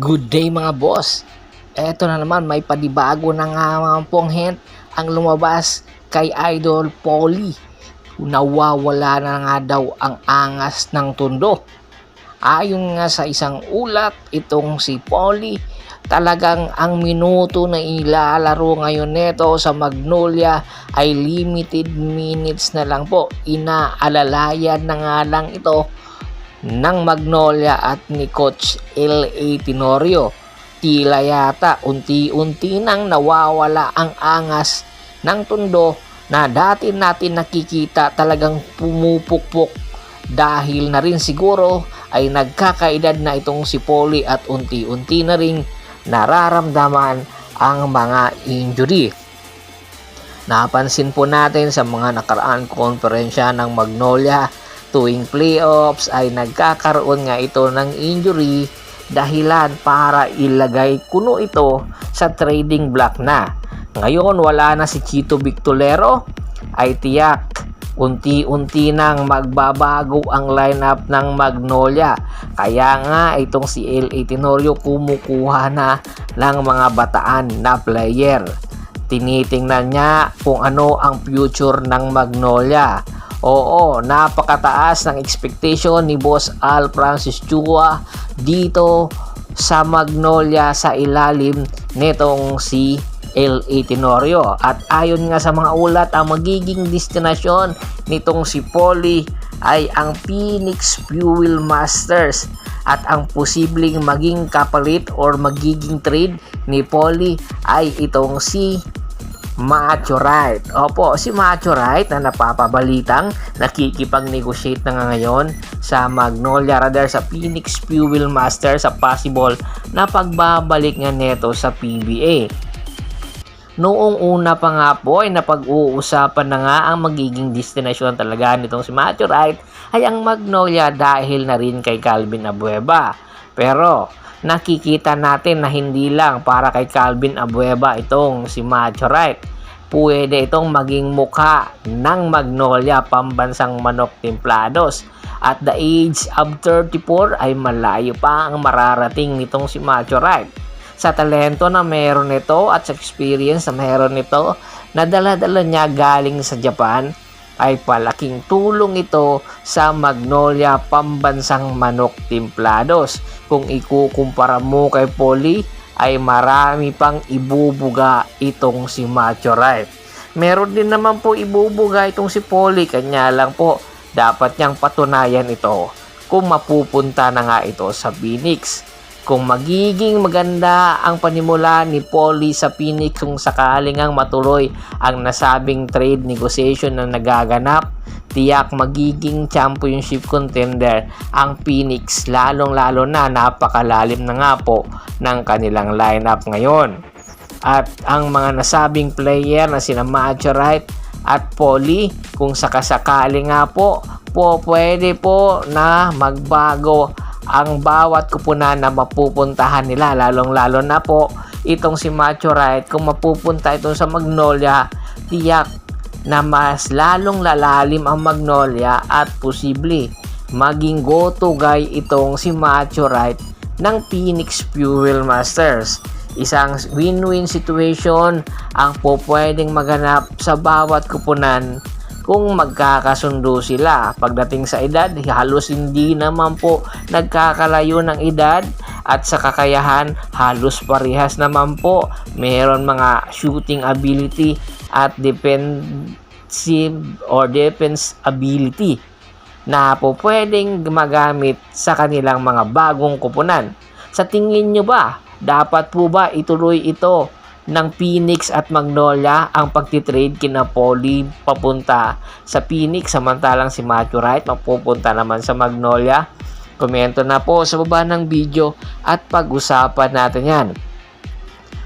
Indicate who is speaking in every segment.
Speaker 1: Good day mga boss. Eto na naman, may panibago na nga mga ponghen ang lumabas kay Idol Polly. Nawawala na nga daw ang angas ng tundo. Ayon nga sa isang ulat, itong si Polly, talagang ang minuto na ilalaro ngayon neto sa Magnolia ay limited minutes na lang po. Inaalalayan na nga lang ito ng Magnolia at ni Coach L.A. Tenorio. Tila yata unti-unti nang nawawala ang angas ng tundo na dati natin nakikita talagang pumupukpok, dahil na rin siguro ay nagkakaedad na itong si Polly at unti-unti na rin nararamdaman ang mga injury. Napansin po natin sa mga nakaraan konferensya ng Magnolia tuwing playoffs ay nagkakaroon nga ito ng injury, dahilan para ilagay kuno ito sa trading block na. Ngayon wala na si Chito Victolero, ay tiyak unti-unti nang magbabago ang lineup ng Magnolia. Kaya nga itong si L.A. Tenorio kumukuha na ng mga bataan na player. Tinitingnan niya kung ano ang future ng Magnolia. Oo, napakataas ng expectation ni Boss Al Francis Chua dito sa Magnolia sa ilalim nitong si L.A. Tenorio. At ayon nga sa mga ulat, ang magiging destinasyon nitong si Polly ay ang Phoenix Fuel Masters, at ang posibleng maging kapalit or magiging trade ni Polly ay itong si Macho Right. Opo, si Macho Right na napapabalitang nakikipag-negotiate na nga ngayon sa Magnolia, rather sa Phoenix Fuel Master, sa possible na pagbabalik nga neto sa PBA. Noong una pa nga po ay napag-uusapan na nga ang magiging destinasyon talaga nitong si Macho Right ay ang Magnolia, dahil na rin kay Calvin Abueva. Pero nakikita natin na hindi lang para kay Calvin Abueva itong si Macho Right. Pwede itong maging mukha ng Magnolia pambansang manok templados. At the age of 34 ay malayo pa ang mararating nitong si Macho Right. Sa talento na meron nito at sa experience na meron nito na dala-dala niya galing sa Japan, ay palaking tulong ito sa Magnolia pambansang manok templados. Kung ikukumpara mo kay Polly, ay marami pang ibubuga itong si Macho Right. Meron din naman po ibubuga itong si Polly, kanya lang po dapat niyang patunayan ito kung mapupunta na nga ito sa Phoenix. Kung magiging maganda ang panimula ni Polly sa Phoenix, kung sakaling ang matuloy ang nasabing trade negotiation na nagaganap, tiyak magiging championship contender ang Phoenix, lalong-lalo na napakalalim na nga po ng kanilang lineup ngayon. At ang mga nasabing player na sina Macho Right at Polly, kung sakasakali nga po, pwede po na magbago ang bawat kupunan na mapupuntahan nila, lalong-lalo na po itong si Macho Right. Kung mapupunta itong sa Magnolia, tiyak na mas lalong lalalim ang Magnolia at posible maging go-to guy itong si Macho Right ng Phoenix Fuel Masters. Isang win-win situation ang pwedeng maganap sa bawat kupunan kung magkakasundo sila. Pagdating sa edad, halos hindi naman po nagkakalayo ng edad, at sa kakayahan halos parehas naman po. Meron mga shooting ability at defensive or defense ability na po pwedeng magamit sa kanilang mga bagong kupunan. Sa tingin nyo ba, dapat po ba ituloy ito ng Phoenix at Magnolia ang pagtitrade kina Polly papunta sa Phoenix, samantalang si Macho Right mapupunta naman sa Magnolia? Komento na po sa baba ng video at pag-usapan natin yan.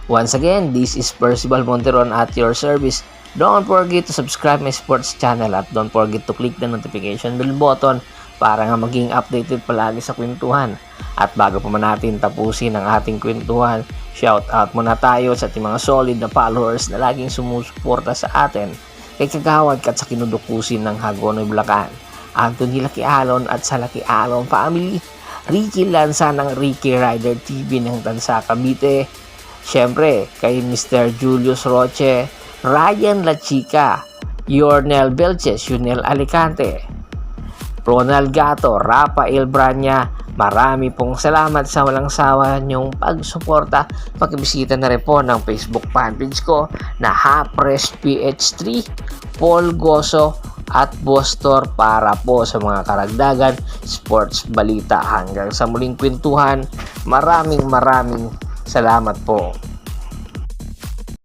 Speaker 1: Once again, this is Percival Monteron at your service. Don't forget to subscribe my sports channel at don't forget to click the notification bell button para nga maging updated palagi sa kwentuhan. At bago pa man natin tapusin ang ating kwentuhan, shout out muna tayo sa ating mga solid na followers na laging sumusuporta sa atin, kay Kagawad at sa kinudukusin ng Hagonoy Bulacan, Anthony Laki Alon at sa Laki Alon family, Ricky Lanza ng Ricky Rider TV ng Tansa Cavite. Siyempre, kay Mr. Julius Roche, Ryan La Chica, Yornel Belches, Yunel Alicante, Ronald Gato, Rafael Branya, marami pong salamat sa walang sawa niyong pagsuporta. Pakibisita na rin po ng Facebook fanpage ko na Hapres PH3, Paul Goso at Bostor para po sa mga karagdagan sports balita. Hanggang sa muling kwentuhan, maraming salamat po.